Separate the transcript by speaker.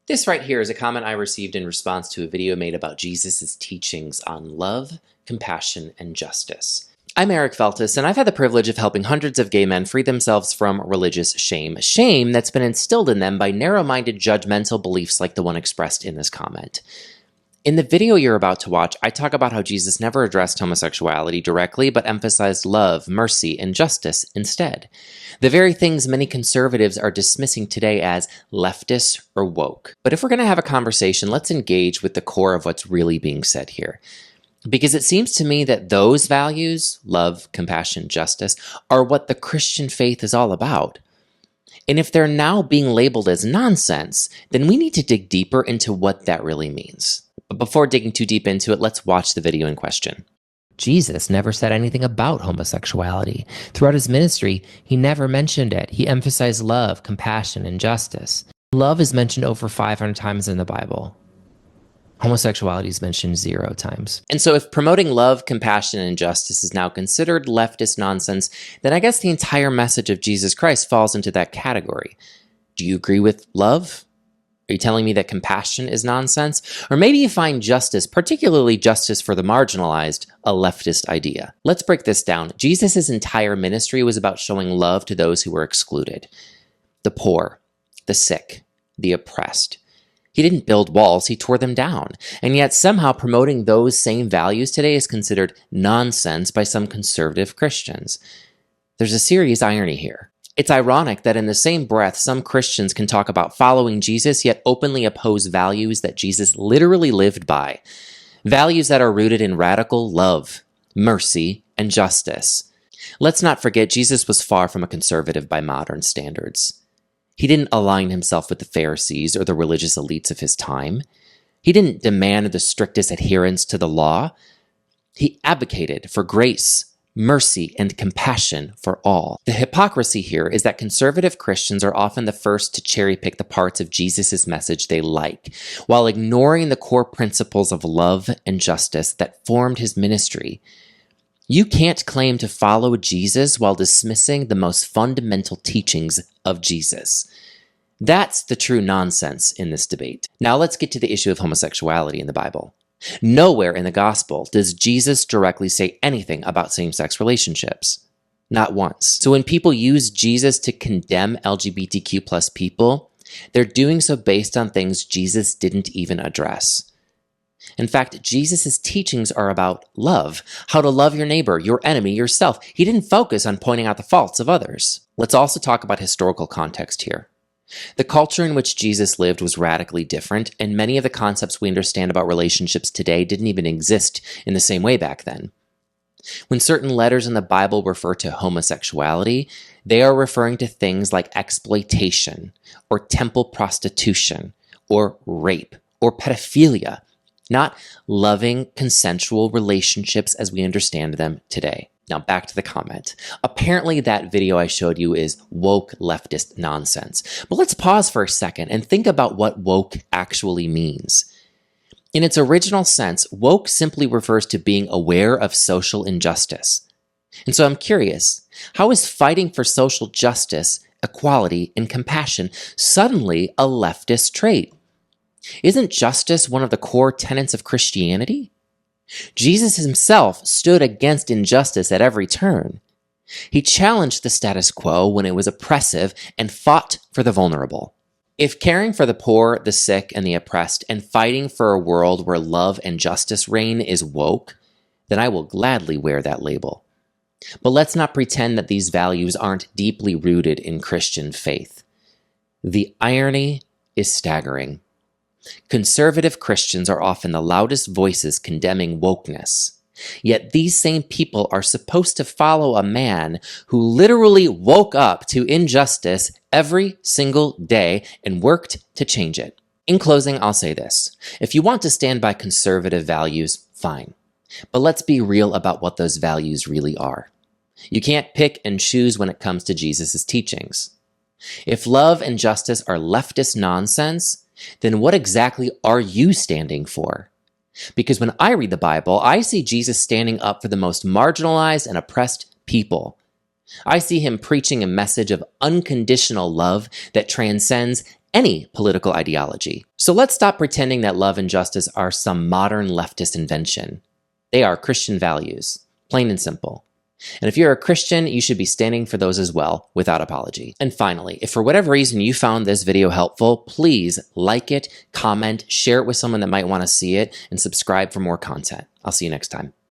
Speaker 1: This right here is a comment I received in response to a video made about Jesus' teachings on love, compassion, and justice. I'm Eric Feltus, and I've had the privilege of helping hundreds of gay men free themselves from religious shame. Shame that's been instilled in them by narrow-minded, judgmental beliefs like the one expressed in this comment. In the video you're about to watch, I talk about how Jesus never addressed homosexuality directly, but emphasized love, mercy, and justice instead. The very things many conservatives are dismissing today as leftist or woke. But if we're going to have a conversation, let's engage with the core of what's really being said here. Because it seems to me that those values, love, compassion, justice, are what the Christian faith is all about. And if they're now being labeled as nonsense, then we need to dig deeper into what that really means. But before digging too deep into it, let's watch the video in question.
Speaker 2: Jesus never said anything about homosexuality. Throughout his ministry, he never mentioned it. He emphasized love, compassion, and justice. Love is mentioned over 500 times in the Bible. Homosexuality is mentioned 0 times.
Speaker 1: And so if promoting love, compassion, and justice is now considered leftist nonsense, then I guess the entire message of Jesus Christ falls into that category. Do you agree with love? Are you telling me that compassion is nonsense? Or maybe you find justice, particularly justice for the marginalized, a leftist idea. Let's break this down. Jesus' entire ministry was about showing love to those who were excluded. The poor, the sick, the oppressed. He didn't build walls, he tore them down. And yet somehow promoting those same values today is considered nonsense by some conservative Christians. There's a serious irony here. It's ironic that in the same breath, some Christians can talk about following Jesus, yet openly oppose values that Jesus literally lived by. Values that are rooted in radical love, mercy, and justice. Let's not forget, Jesus was far from a conservative by modern standards. He didn't align himself with the Pharisees or the religious elites of his time. He didn't demand the strictest adherence to the law. He advocated for grace, mercy, and compassion for all. The hypocrisy here is that conservative Christians are often the first to cherry-pick the parts of Jesus' message they like, while ignoring the core principles of love and justice that formed his ministry. You can't claim to follow Jesus while dismissing the most fundamental teachings of Jesus. That's the true nonsense in this debate. Now let's get to the issue of homosexuality in the Bible. Nowhere in the gospel does Jesus directly say anything about same-sex relationships. Not once. So when people use Jesus to condemn LGBTQ plus people, they're doing so based on things Jesus didn't even address. In fact, Jesus' teachings are about love, how to love your neighbor, your enemy, yourself. He didn't focus on pointing out the faults of others. Let's also talk about historical context here. The culture in which Jesus lived was radically different, and many of the concepts we understand about relationships today didn't even exist in the same way back then. When certain letters in the Bible refer to homosexuality, they are referring to things like exploitation, or temple prostitution, or rape, or pedophilia, not loving, consensual relationships as we understand them today. Now back to the comment. Apparently that video I showed you is woke leftist nonsense. But let's pause for a second and think about what woke actually means. In its original sense, woke simply refers to being aware of social injustice. And so I'm curious, how is fighting for social justice, equality, and compassion suddenly a leftist trait? Isn't justice one of the core tenets of Christianity? Jesus himself stood against injustice at every turn. He challenged the status quo when it was oppressive and fought for the vulnerable. If caring for the poor, the sick, and the oppressed, and fighting for a world where love and justice reign is woke, then I will gladly wear that label. But let's not pretend that these values aren't deeply rooted in Christian faith. The irony is staggering. Conservative Christians are often the loudest voices condemning wokeness. Yet these same people are supposed to follow a man who literally woke up to injustice every single day and worked to change it. In closing, I'll say this. If you want to stand by conservative values, fine. But let's be real about what those values really are. You can't pick and choose when it comes to Jesus' teachings. If love and justice are leftist nonsense, then what exactly are you standing for? Because when I read the Bible, I see Jesus standing up for the most marginalized and oppressed people. I see him preaching a message of unconditional love that transcends any political ideology. So let's stop pretending that love and justice are some modern leftist invention. They are Christian values, plain and simple. And if you're a Christian, you should be standing for those as well, without apology. And finally, if for whatever reason you found this video helpful, please like it, comment, share it with someone that might want to see it, and subscribe for more content. I'll see you next time.